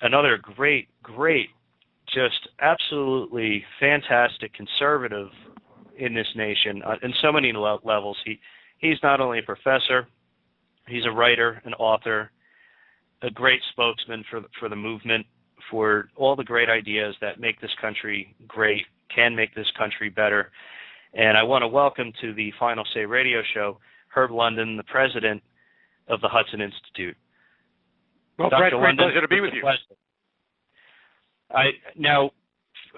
another great, just absolutely fantastic conservative in this nation in so many levels. He's not only a professor, he's a writer, an author, a great spokesman for the movement, for all the great ideas that make this country great, can make this country better. And I want to welcome to the Final Say radio show Herb London, the president of the Hudson Institute. Well, Brett, great pleasure to be with you. Now,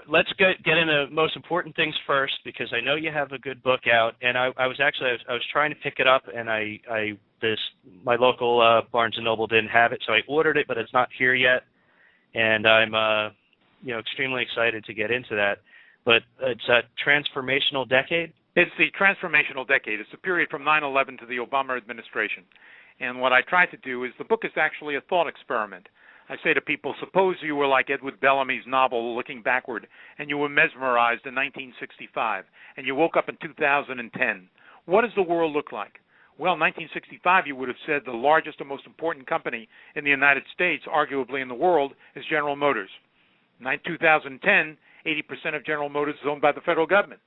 let's get into the most important things first, because I know you have a good book out, and I was trying to pick it up, and my local Barnes and Noble didn't have it, so I ordered it, but it's not here yet, and I'm extremely excited to get into that. But it's a transformational decade. It's the transformational decade. It's the period from 9/11 to the Obama administration. And what I try to do is, the book is actually a thought experiment. I say to people, suppose you were like Edward Bellamy's novel, Looking Backward, and you were mesmerized in 1965, and you woke up in 2010. What does the world look like? Well, in 1965, you would have said the largest and most important company in the United States, arguably in the world, is General Motors. In 2010, 80% of General Motors is owned by the federal government.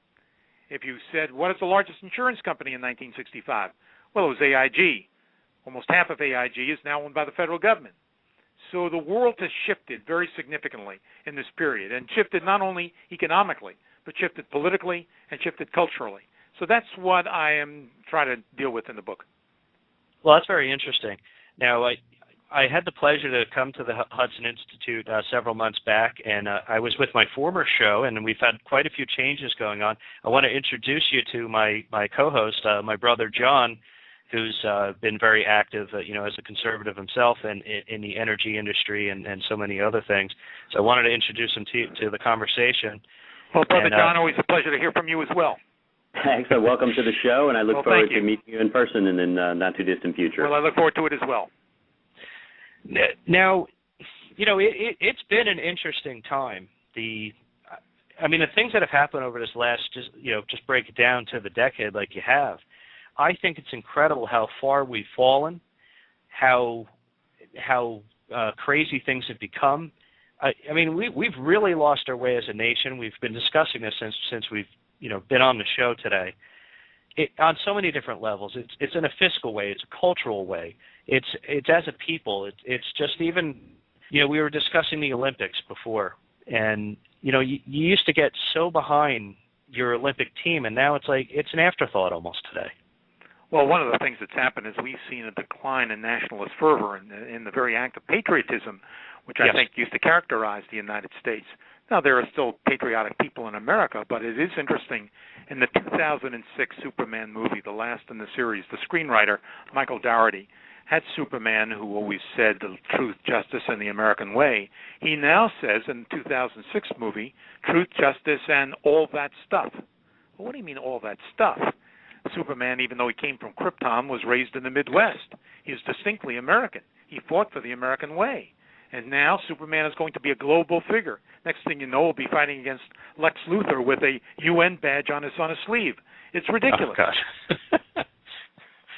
If you said, what is the largest insurance company in 1965? Well, it was AIG. Almost half of AIG is now owned by the federal government. So the world has shifted very significantly in this period, and shifted not only economically, but shifted politically and shifted culturally. So that's what I am trying to deal with in the book. Well, that's very interesting. Now, I had the pleasure to come to the Hudson Institute several months back, and I was with my former show, and we've had quite a few changes going on. I want to introduce you to my co-host, my brother John, who's been very active, as a conservative himself in the energy industry and so many other things. So I wanted to introduce him to the conversation. Well, Brother John, always a pleasure to hear from you as well. Excellent. Welcome to the show, and I look forward to meeting you in person in the not-too-distant future. Well, I look forward to it as well. Now, it's been an interesting time. The things that have happened over this last, just break it down to the decade like you have. I think it's incredible how far we've fallen, how crazy things have become. We've really lost our way as a nation. We've been discussing this since we've been on the show today. On so many different levels. It's in a fiscal way. It's a cultural way. It's as a people. It's just even, we were discussing the Olympics before, and you used to get so behind your Olympic team, and now it's like it's an afterthought almost today. Well, one of the things that's happened is we've seen a decline in nationalist fervor and in the very act of patriotism, which I think used to characterize the United States. Now, there are still patriotic people in America, but it is interesting. In the 2006 Superman movie, the last in the series, the screenwriter, Michael Dougherty, had Superman, who always said the truth, justice, and the American way. He now says in the 2006 movie, truth, justice, and all that stuff. Well, what do you mean all that stuff? Superman, even though he came from Krypton, was raised in the Midwest. He is distinctly American. He fought for the American way. And now Superman is going to be a global figure. Next thing you know, we'll be fighting against Lex Luthor with a UN badge on his sleeve. It's ridiculous. Oh, gosh.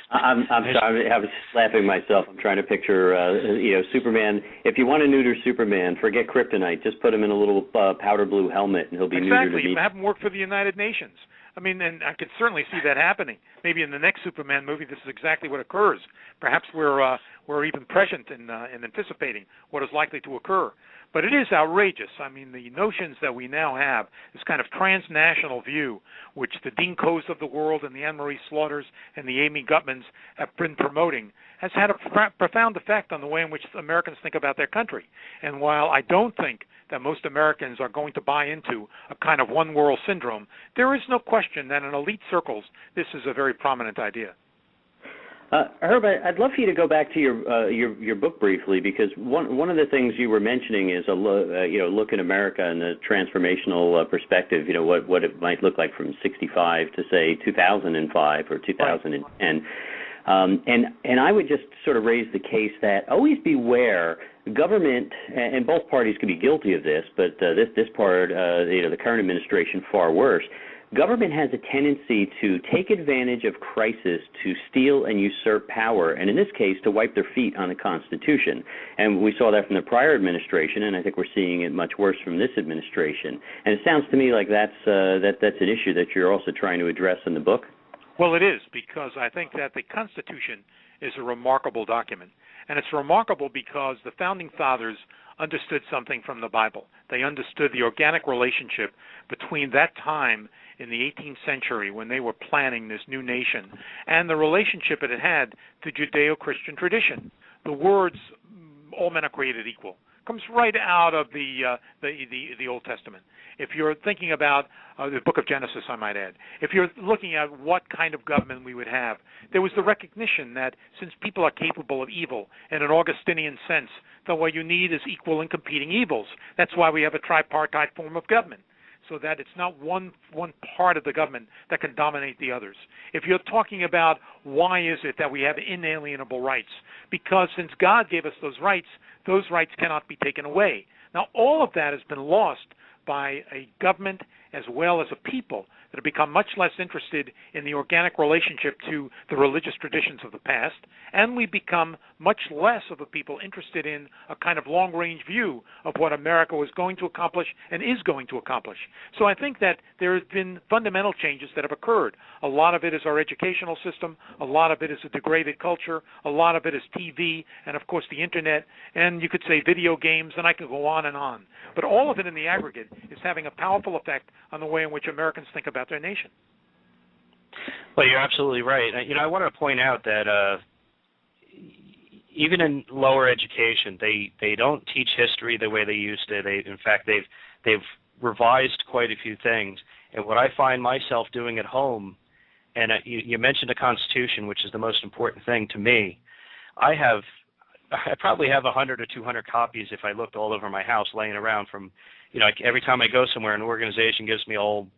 I'm sorry. I was laughing myself. I'm trying to picture, Superman. If you want to neuter Superman, forget kryptonite. Just put him in a little powder blue helmet, and he'll be neutered. Exactly. Have him work for the United Nations. And I could certainly see that happening. Maybe in the next Superman movie, this is exactly what occurs. Perhaps we're even prescient in anticipating what is likely to occur. But it is outrageous. The notions that we now have, this kind of transnational view, which the Dean Coes of the world and the Anne-Marie Slaughters and the Amy Gutmans have been promoting, has had a profound effect on the way in which Americans think about their country. And while I don't think that most Americans are going to buy into a kind of one-world syndrome, there is no question that in elite circles, this is a very prominent idea. Herb, I'd love for you to go back to your book briefly, because one of the things you were mentioning is look at America in a transformational perspective. What it might look like from '65 to say 2005 or 2010. And I would just sort of raise the case that always beware. Government, and both parties could be guilty of this, but this part, the current administration far worse. government has a tendency to take advantage of crisis to steal and usurp power, and in this case, to wipe their feet on the Constitution. And we saw that from the prior administration, and I think we're seeing it much worse from this administration. And it sounds to me like that's an issue that you're also trying to address in the book. Well, it is, because I think that the Constitution is a remarkable document. And it's remarkable because the Founding Fathers understood something from the Bible. They understood the organic relationship between that time in the 18th century when they were planning this new nation and the relationship it had to Judeo-Christian tradition. The words, all men are created equal, comes right out of the Old Testament. If you're thinking about the book of Genesis, I might add, if you're looking at what kind of government we would have, there was the recognition that since people are capable of evil in an Augustinian sense, that what you need is equal and competing evils. That's why we have a tripartite form of government, so that it's not one part of the government that can dominate the others. If you're talking about why is it that we have inalienable rights, because since God gave us those rights cannot be taken away. Now, all of that has been lost by a government as well as a people that have become much less interested in the organic relationship to the religious traditions of the past, and we become much less of a people interested in a kind of long-range view of what America was going to accomplish and is going to accomplish. So I think that there have been fundamental changes that have occurred. A lot of it is our educational system, a lot of it is a degraded culture, a lot of it is TV, and of course the internet, and you could say video games, and I could go on and on. But all of it in the aggregate is having a powerful effect on the way in which Americans think about their nation. Well, you're absolutely right. I want to point out that even in lower education, they don't teach history the way they used to. In fact, they've revised quite a few things. And what I find myself doing at home, and you mentioned the Constitution, which is the most important thing to me. I probably have 100 or 200 copies if I looked all over my house laying around from, every time I go somewhere, an organization gives me a whole,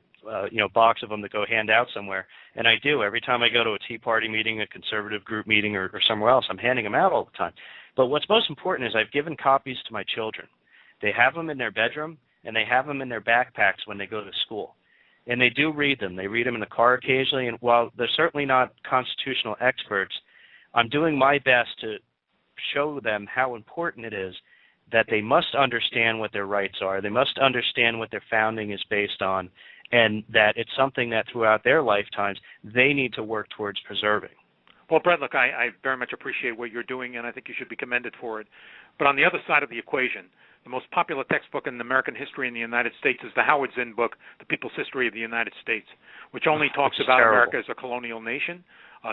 box of them to go hand out somewhere. And I do. Every time I go to a Tea Party meeting, a conservative group meeting, or somewhere else, I'm handing them out all the time. But what's most important is I've given copies to my children. They have them in their bedroom, and they have them in their backpacks when they go to school. And they do read them. They read them in the car occasionally. And while they're certainly not constitutional experts, I'm doing my best to show them how important it is that they must understand what their rights are. They must understand what their founding is based on, and that it's something that throughout their lifetimes they need to work towards preserving. Well, Brett, look, I very much appreciate what you're doing, and I think you should be commended for it. But on the other side of the equation, the most popular textbook in American history in the United States is the Howard Zinn book, The People's History of the United States, which only talks about America as a colonial nation,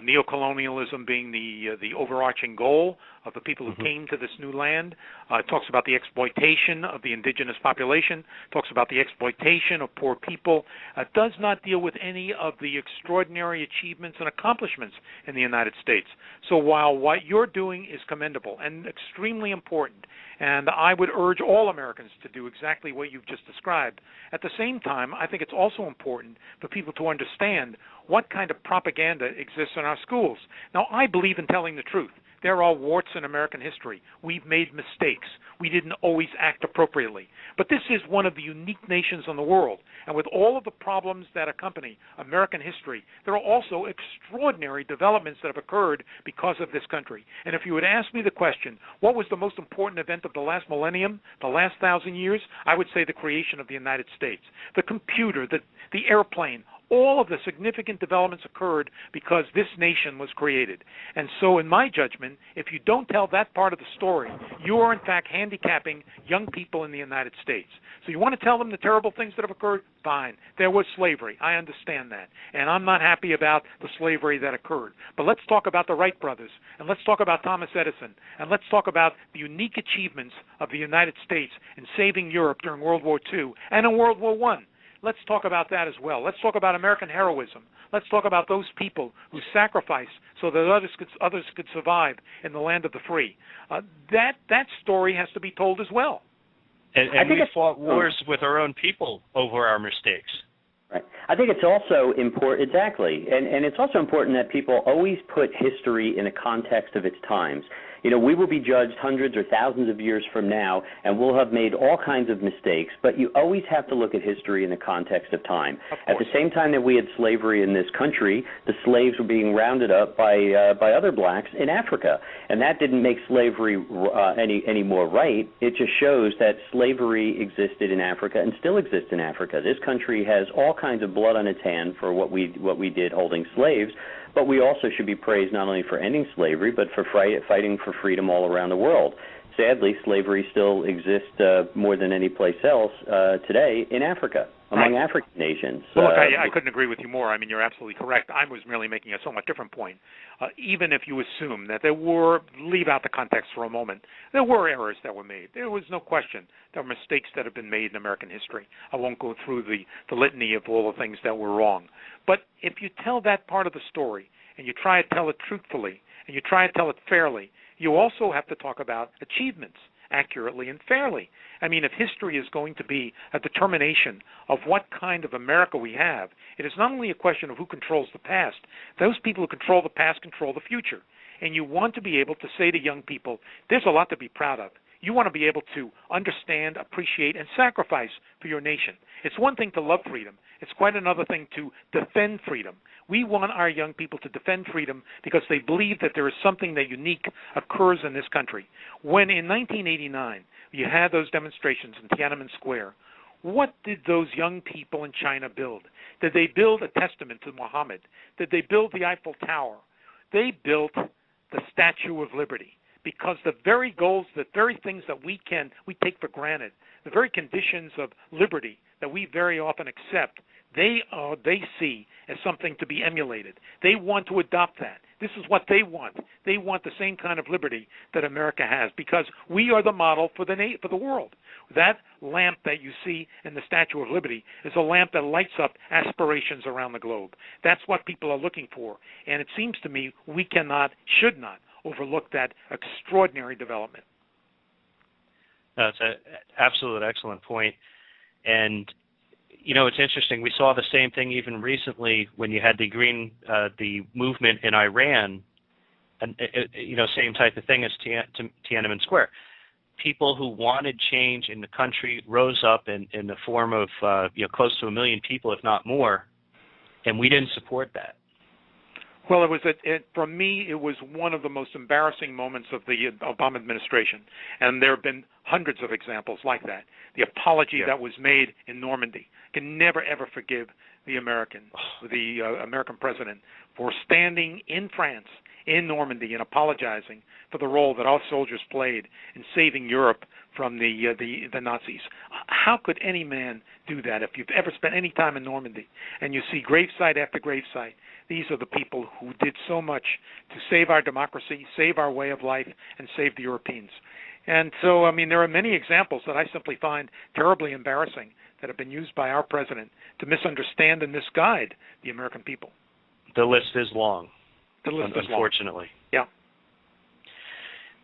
neocolonialism being the overarching goal of the people who came to this new land. It talks about the exploitation of the indigenous population, talks about the exploitation of poor people. It does not deal with any of the extraordinary achievements and accomplishments in the United States. So while what you're doing is commendable and extremely important, and I would urge all Americans to do exactly what you've just described, at the same time, I think it's also important for people to understand what kind of propaganda exists in our schools. Now, I believe in telling the truth. There are warts in American history. We've made mistakes. We didn't always act appropriately. But this is one of the unique nations in the world. And with all of the problems that accompany American history, there are also extraordinary developments that have occurred because of this country. And if you would ask me the question, what was the most important event of the last millennium, the last 1,000 years, I would say the creation of the United States. The computer, the airplane, all of the significant developments occurred because this nation was created. And so in my judgment, if you don't tell that part of the story, you are in fact handicapping young people in the United States. So you want to tell them the terrible things that have occurred? Fine. There was slavery. I understand that. And I'm not happy about the slavery that occurred. But let's talk about the Wright brothers, and let's talk about Thomas Edison, and let's talk about the unique achievements of the United States in saving Europe during World War II and in World War I. Let's talk about that as well. Let's talk about American heroism. Let's talk about those people who sacrificed so that others could survive in the land of the free. That story has to be told as well. And we fought wars with our own people over our mistakes. Right. I think it's also important, exactly, and it's also important that people always put history in a context of its times. We will be judged hundreds or thousands of years from now, and we'll have made all kinds of mistakes, but you always have to look at history in the context of time. At the same time that we had slavery in this country, the slaves were being rounded up by other blacks in Africa, and that didn't make slavery any more right. It just shows that slavery existed in Africa and still exists in Africa. This country has all kinds of blood on its hand for what we did holding slaves, but we also should be praised not only for ending slavery, but for fighting for freedom all around the world. Sadly, slavery still exists more than any place else today in Africa, among African nations. Well, look, I couldn't agree with you more. I mean, you're absolutely correct. I was merely making a somewhat different point. Even if you assume that there were, leave out the context for a moment, there were errors that were made. There was no question there were mistakes that have been made in American history. I won't go through the litany of all the things that were wrong. But if you tell that part of the story, and you try to tell it truthfully, and you try to tell it fairly, you also have to talk about achievements accurately and fairly. I mean, if history is going to be a determination of what kind of America we have, it is not only a question of who controls the past. Those people who control the past control the future. And you want to be able to say to young people, there's a lot to be proud of. You want to be able to understand, appreciate, and sacrifice for your nation. It's one thing to love freedom. It's quite another thing to defend freedom. We want our young people to defend freedom because they believe that there is something that unique occurs in this country. When in 1989 you had those demonstrations in Tiananmen Square, what did those young people in China build? Did they build a testament to Muhammad? Did they build the Eiffel Tower? They built the Statue of Liberty, because the very goals, the very things that we take for granted, the very conditions of liberty that we very often accept, they see as something to be emulated. They want to adopt that. This is what they want. They want the same kind of liberty that America has, because we are the model for the world. That lamp that you see in the Statue of Liberty is a lamp that lights up aspirations around the globe. That's what people are looking for. And it seems to me we should not overlook that extraordinary development. That's an absolute excellent point. And it's interesting. We saw the same thing even recently when you had the movement in Iran, and same type of thing as Tiananmen Square. People who wanted change in the country rose up in the form of close to 1 million people, if not more, and we didn't support that. Well, for me, it was one of the most embarrassing moments of the Obama administration, and there have been hundreds of examples like that. The apology that was made in Normandy. Can never, ever forgive the American president for standing in France, in Normandy, and apologizing for the role that our soldiers played in saving Europe from the Nazis. How could any man do that? If you've ever spent any time in Normandy and you see gravesite after gravesite, these are the people who did so much to save our democracy, save our way of life, and save the Europeans. And so, I mean, there are many examples that I simply find terribly embarrassing that have been used by our president to misunderstand and misguide the American people. The list is long. The list is long. Unfortunately. Yeah.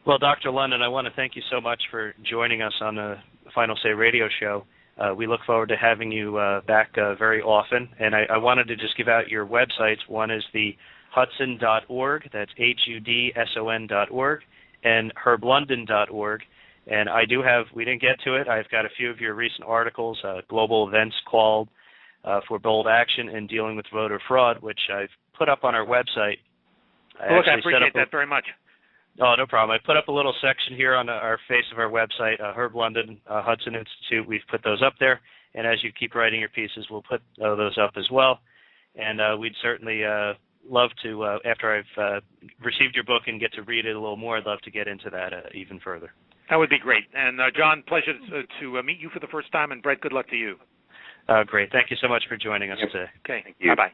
Well, Dr. London, I want to thank you so much for joining us on the Final Say radio show. We look forward to having you back very often. And I wanted to just give out your websites. One is the Hudson.org, that's HUDSON.org, and herblondon.org. And we didn't get to it, I've got a few of your recent articles, Global Events Called for Bold Action in Dealing with Voter Fraud, which I've put up on our website. I appreciate that very much. Oh, no problem. I put up a little section here on our face of our website, Herb London, Hudson Institute. We've put those up there. And as you keep writing your pieces, we'll put those up as well. And we'd certainly love to, after I've received your book and get to read it a little more, I'd love to get into that even further. That would be great. And John, pleasure to meet you for the first time. And Brett, good luck to you. Great. Thank you so much for joining us today. Okay. Bye-bye.